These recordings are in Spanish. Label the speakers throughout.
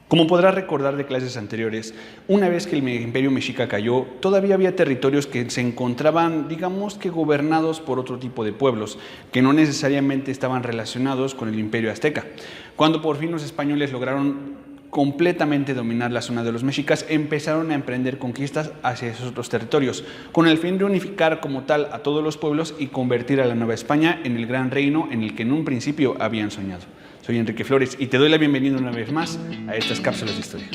Speaker 1: Como podrás recordar de clases anteriores, una vez que el imperio mexica cayó, todavía había territorios que se encontraban, digamos que gobernados por otro tipo de pueblos, que no necesariamente estaban relacionados con el imperio azteca. Cuando por fin los españoles lograron completamente dominar la zona de los mexicas, empezaron a emprender conquistas hacia esos otros territorios, con el fin de unificar como tal a todos los pueblos y convertir a la Nueva España en el gran reino en el que en un principio habían soñado. Soy Enrique Flores y te doy la bienvenida una vez más a estas cápsulas de historia.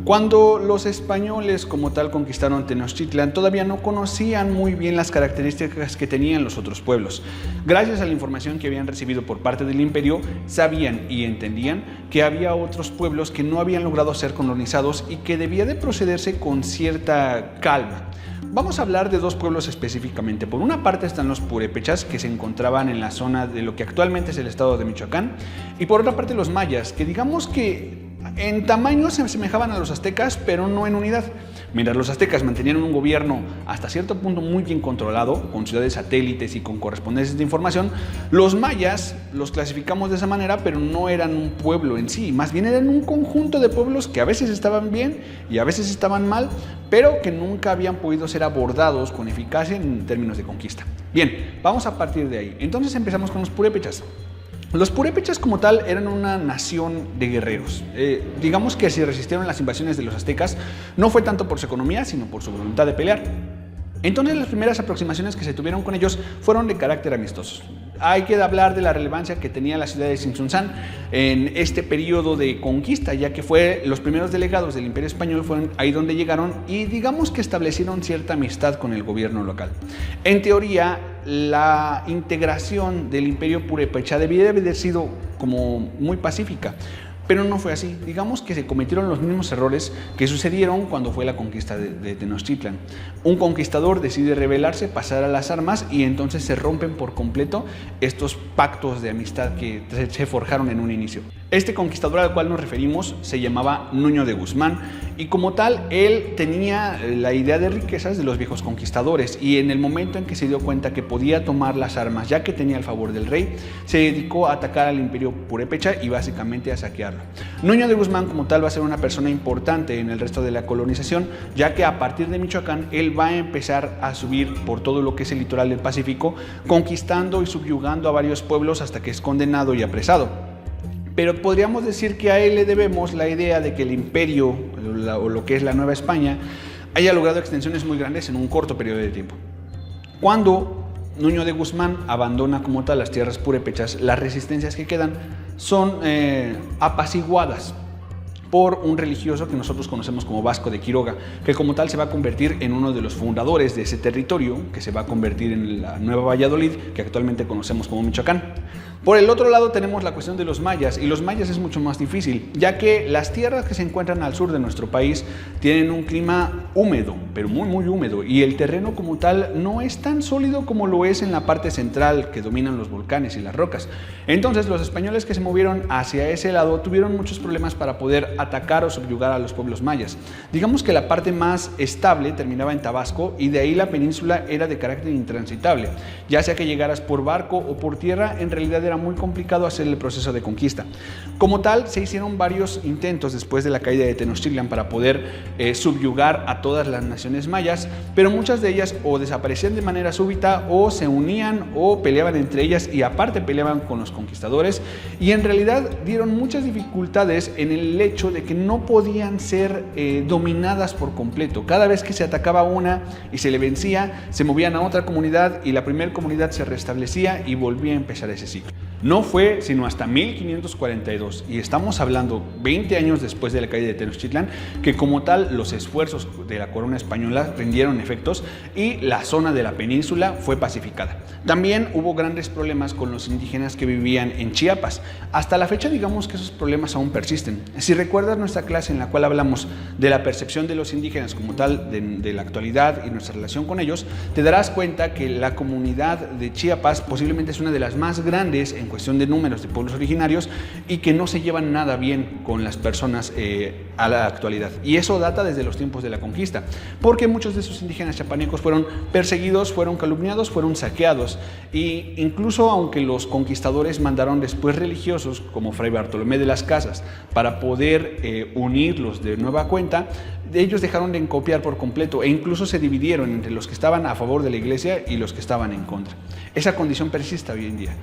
Speaker 1: Cuando los españoles como tal conquistaron Tenochtitlan, todavía no conocían muy bien las características que tenían los otros pueblos. Gracias a la información que habían recibido por parte del imperio, sabían y entendían que había otros pueblos que no habían logrado ser colonizados y que debía de procederse con cierta calma. Vamos a hablar de dos pueblos específicamente. Por una parte están los purépechas, que se encontraban en la zona de lo que actualmente es el estado de Michoacán, y por otra parte los mayas, que digamos que en tamaño se asemejaban a los aztecas, pero no en unidad. Mientras los aztecas mantenían un gobierno hasta cierto punto muy bien controlado, con ciudades satélites y con correspondencias de información, los mayas los clasificamos de esa manera, pero no eran un pueblo en sí, más bien eran un conjunto de pueblos que a veces estaban bien y a veces estaban mal, pero que nunca habían podido ser abordados con eficacia en términos de conquista. Bien, vamos a partir de ahí. Entonces empezamos con los purépechas. Los purépechas como tal eran una nación de guerreros. Digamos que si resistieron las invasiones de los aztecas, no fue tanto por su economía, sino por su voluntad de pelear. Entonces las primeras aproximaciones que se tuvieron con ellos fueron de carácter amistosos. Hay que hablar de la relevancia que tenía la ciudad de Tzintzuntzán en este periodo de conquista, ya que los primeros delegados del Imperio Español fueron ahí donde llegaron y digamos que establecieron cierta amistad con el gobierno local. En teoría, la integración del Imperio Purépecha debía de haber sido como muy pacífica, pero no fue así. Digamos que se cometieron los mismos errores que sucedieron cuando fue la conquista de Tenochtitlan. Un conquistador decide rebelarse, pasar a las armas y entonces se rompen por completo estos pactos de amistad que se forjaron en un inicio. Este conquistador al cual nos referimos se llamaba Nuño de Guzmán y como tal él tenía la idea de riquezas de los viejos conquistadores y en el momento en que se dio cuenta que podía tomar las armas ya que tenía el favor del rey, se dedicó a atacar al imperio purépecha y básicamente a saquearlo. Nuño de Guzmán como tal va a ser una persona importante en el resto de la colonización, ya que a partir de Michoacán él va a empezar a subir por todo lo que es el litoral del Pacífico, conquistando y subyugando a varios pueblos hasta que es condenado y apresado. Pero podríamos decir que a él le debemos la idea de que el imperio, o lo que es la Nueva España, haya logrado extensiones muy grandes en un corto periodo de tiempo. Cuando Nuño de Guzmán abandona como tal las tierras purépechas, las resistencias que quedan son apaciguadas por un religioso que nosotros conocemos como Vasco de Quiroga, que como tal se va a convertir en uno de los fundadores de ese territorio, que se va a convertir en la Nueva Valladolid, que actualmente conocemos como Michoacán. Por el otro lado tenemos la cuestión de los mayas, y los mayas es mucho más difícil, ya que las tierras que se encuentran al sur de nuestro país tienen un clima húmedo, pero muy húmedo, y el terreno como tal no es tan sólido como lo es en la parte central que dominan los volcanes y las rocas. Entonces los españoles que se movieron hacia ese lado tuvieron muchos problemas para poder atacar o subyugar a los pueblos mayas. Digamos que la parte más estable terminaba en Tabasco y de ahí la península era de carácter intransitable, ya sea que llegaras por barco o por tierra, en realidad era muy complicado hacer el proceso de conquista. Como tal, se hicieron varios intentos después de la caída de Tenochtitlan para poder subyugar a todas las naciones mayas, pero muchas de ellas o desaparecían de manera súbita o se unían o peleaban entre ellas y aparte peleaban con los conquistadores y en realidad dieron muchas dificultades en el hecho de que no podían ser dominadas por completo. Cada vez que se atacaba una y se le vencía, se movían a otra comunidad y la primera comunidad se restablecía y volvía a empezar ese ciclo. No fue sino hasta 1542, y estamos hablando 20 años después de la caída de Tenochtitlan, que como tal los esfuerzos de la corona española rindieron efectos y la zona de la península fue pacificada. También hubo grandes problemas con los indígenas que vivían en Chiapas. Hasta la fecha digamos que esos problemas aún persisten. Si recuerdas nuestra clase en la cual hablamos de la percepción de los indígenas como tal de la actualidad y nuestra relación con ellos, te darás cuenta que la comunidad de Chiapas posiblemente es una de las más grandes en cuestión de números de pueblos originarios y que no se llevan nada bien con las personas a la actualidad. Y eso data desde los tiempos de la conquista, porque muchos de esos indígenas chapanecos fueron perseguidos, fueron calumniados, fueron saqueados, e incluso aunque los conquistadores mandaron después religiosos como Fray Bartolomé de las Casas para poder unirlos de nueva cuenta, ellos dejaron de copiar por completo e incluso se dividieron entre los que estaban a favor de la iglesia y los que estaban en contra. Esa condición persiste hoy en día.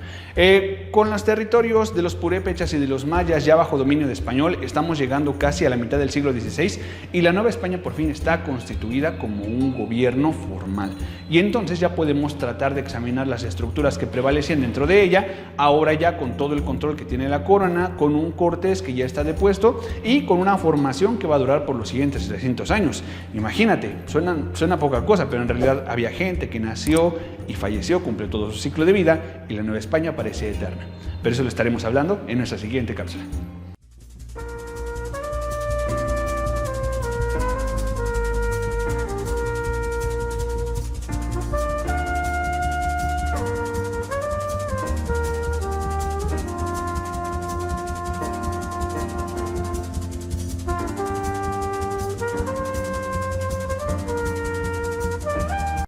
Speaker 1: Con los territorios de los purépechas y de los mayas ya bajo dominio de español, estamos llegando casi a la mitad del siglo XVI y la Nueva España por fin está constituida como un gobierno formal. Y entonces ya podemos tratar de examinar las estructuras que prevalecían dentro de ella, ahora ya con todo el control que tiene la corona, con un Cortés que ya está depuesto y con una formación que va a durar por los siguientes 300 años. Imagínate, suena poca cosa, pero en realidad había gente que nació y falleció, cumplió todo su ciclo de vida y la Nueva España parece eterna. Pero eso lo estaremos hablando en nuestra siguiente cápsula.